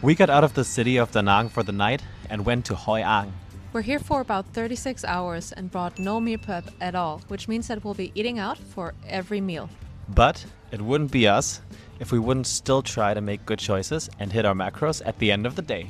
We got out of the city of Da Nang for the night and went to Hoi An. We're here for about 36 hours and brought no meal prep at all, which means that we'll be eating out for every meal. But it wouldn't be us if we wouldn't still try to make good choices and hit our macros at the end of the day.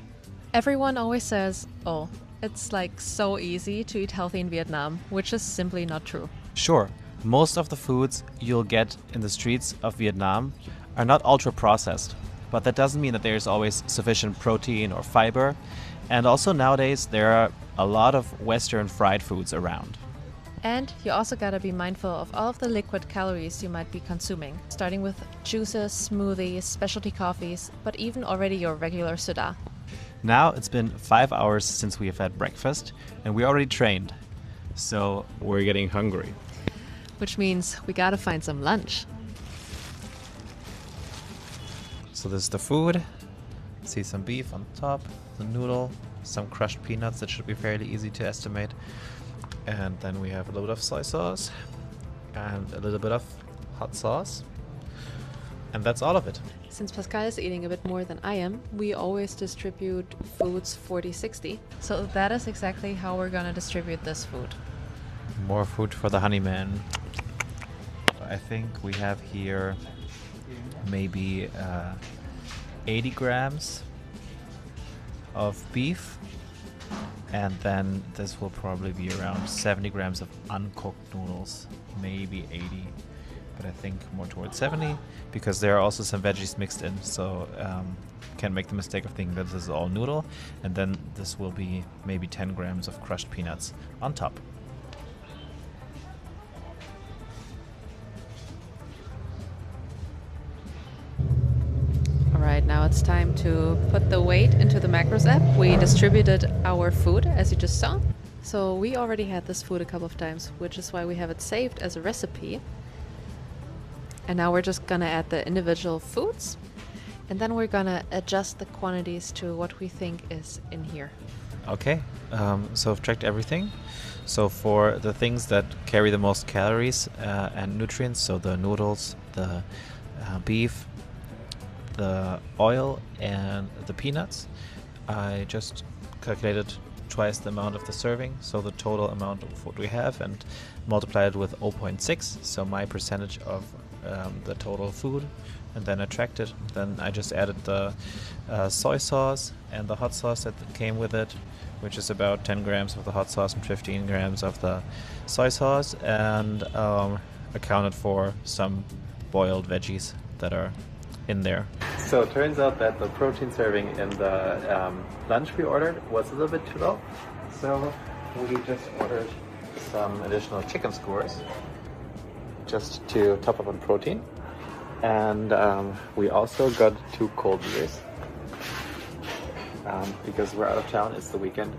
Everyone always says, oh, it's like so easy to eat healthy in Vietnam, which is simply not true. Sure, most of the foods you'll get in the streets of Vietnam are not ultra processed, but that doesn't mean that there's always sufficient protein or fiber. And also nowadays there are a lot of Western fried foods around. And you also gotta be mindful of all of the liquid calories you might be consuming, starting with juices, smoothies, specialty coffees, but even already your regular soda. Now it's been 5 hours since we have had breakfast and we already trained, so we're getting hungry. Which means we gotta find some lunch. So this is the food. See some beef on top, the noodle, some crushed peanuts that should be fairly easy to estimate. And then we have a little bit of soy sauce and a little bit of hot sauce. And that's all of it. Since Pascal is eating a bit more than I am, we always distribute foods 40-60. So that is exactly how we're gonna distribute this food. More food for the honey man. I think we have here maybe 80 grams of beef. And then this will probably be around 70 grams of uncooked noodles, maybe 80, but I think more towards 70 because there are also some veggies mixed in, so can't make the mistake of thinking that this is all noodle. And then this will be maybe 10 grams of crushed peanuts on top. Alright, now it's time to put the weight into the macros app. We distributed our food, as you just saw. So we already had this food a couple of times, which is why we have it saved as a recipe. And now we're just gonna add the individual foods. And then we're gonna adjust the quantities to what we think is in here. Okay, so I've checked everything. So for the things that carry the most calories and nutrients, so the noodles, the beef, the oil and the peanuts, I just calculated twice the amount of the serving, so the total amount of food we have, and multiplied it with 0.6, so my percentage of the total food, and then I tracked it. Then I just added the soy sauce and the hot sauce that came with it, which is about 10 grams of the hot sauce and 15 grams of the soy sauce, and accounted for some boiled veggies that are in there. So it turns out that the protein serving in the lunch we ordered was a little bit too low. So we just ordered some additional chicken skewers just to top up on protein. And we also got 2 cold beers because we're out of town, it's the weekend,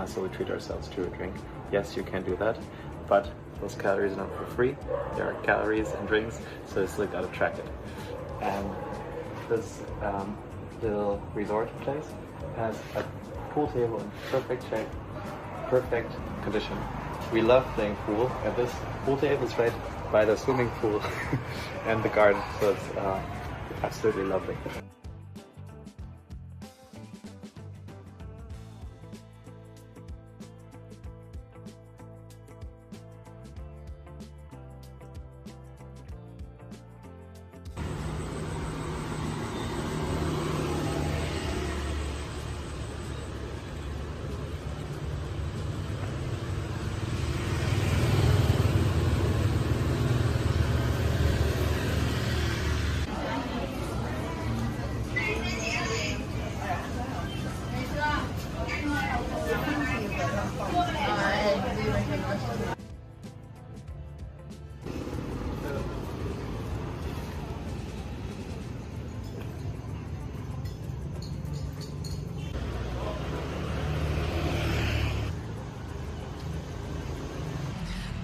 so we treat ourselves to a drink. Yes, you can do that, but those calories are not for free. There are calories and drinks, so you still gotta track it. And this little resort place has a pool table in perfect shape, perfect condition. We love playing pool, and this pool table is right by the swimming pool and the garden, so it's absolutely lovely.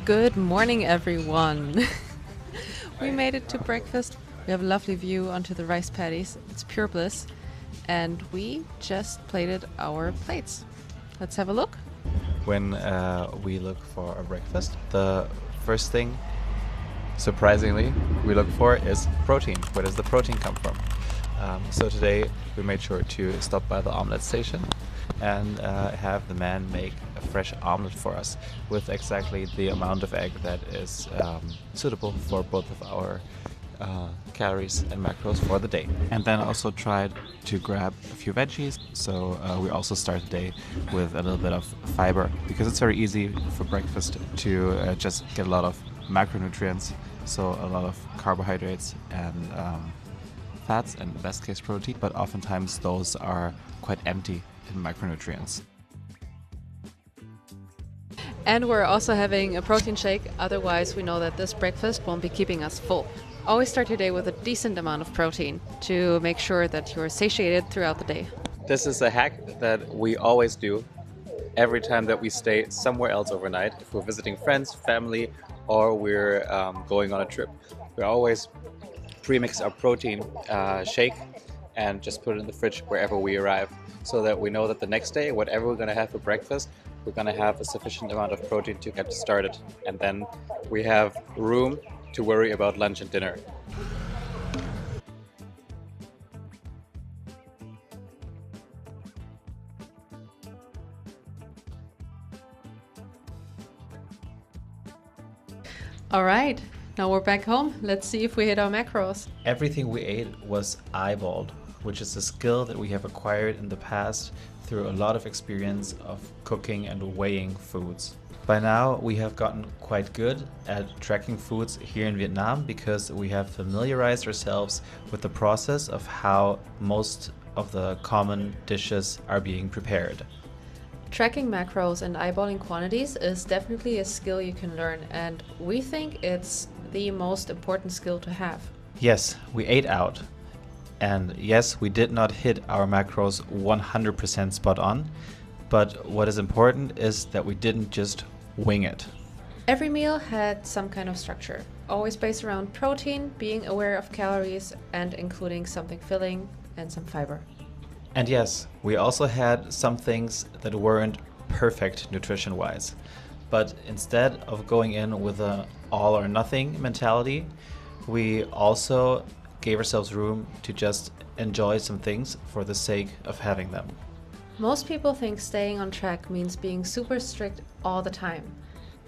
Good morning, everyone. We made it to breakfast. We have a lovely view onto the rice paddies. It's pure bliss. And we just plated our plates. Let's have a look. When we look for a breakfast, the first thing, surprisingly, we look for is protein. Where does the protein come from? So today we made sure to stop by the omelette station and have the man make a fresh omelette for us with exactly the amount of egg that is suitable for both of our calories and macros for the day. And then also tried to grab a few veggies. So we also start the day with a little bit of fiber because it's very easy for breakfast to just get a lot of macronutrients. So a lot of carbohydrates and fats and best case protein, but oftentimes those are quite empty in macronutrients. And we're also having a protein shake, otherwise we know that this breakfast won't be keeping us full. Always start your day with a decent amount of protein to make sure that you're satiated throughout the day. This is a hack that we always do every time that we stay somewhere else overnight. If we're visiting friends, family, or we're going on a trip, we always pre-mix our protein shake and just put it in the fridge wherever we arrive, so that we know that the next day, whatever we're going to have for breakfast, we're going to have a sufficient amount of protein to get started. And then we have room to worry about lunch and dinner. All right, now we're back home. Let's see if we hit our macros. Everything we ate was eyeballed, which is a skill that we have acquired in the past through a lot of experience of cooking and weighing foods. By now, we have gotten quite good at tracking foods here in Vietnam because we have familiarized ourselves with the process of how most of the common dishes are being prepared. Tracking macros and eyeballing quantities is definitely a skill you can learn, and we think it's the most important skill to have. Yes, we ate out. And yes, we did not hit our macros 100% spot on, but what is important is that we didn't just wing it. Every meal had some kind of structure, always based around protein, being aware of calories, and including something filling and some fiber. And yes, we also had some things that weren't perfect nutrition-wise, but instead of going in with an all or nothing mentality, we also gave ourselves room to just enjoy some things for the sake of having them. Most people think staying on track means being super strict all the time,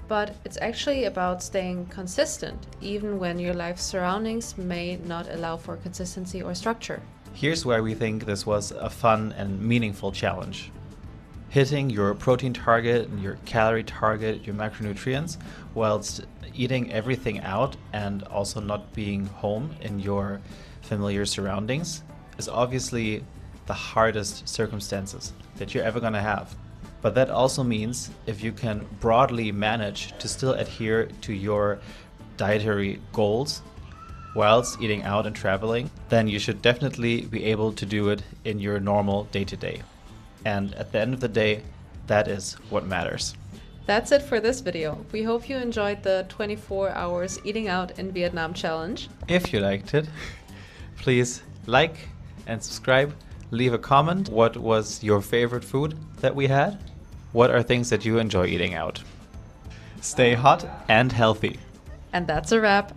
but it's actually about staying consistent, even when your life surroundings may not allow for consistency or structure. Here's where we think this was a fun and meaningful challenge. Hitting your protein target and your calorie target, your macronutrients, whilst eating everything out and also not being home in your familiar surroundings is obviously the hardest circumstances that you're ever going to have. But that also means if you can broadly manage to still adhere to your dietary goals whilst eating out and traveling, then you should definitely be able to do it in your normal day-to-day. And at the end of the day, that is what matters. That's it for this video. We hope you enjoyed the 24 hours eating out in Vietnam challenge. If you liked it, please like and subscribe. Leave a comment. What was your favorite food that we had? What are things that you enjoy eating out? Stay hot and healthy. And that's a wrap.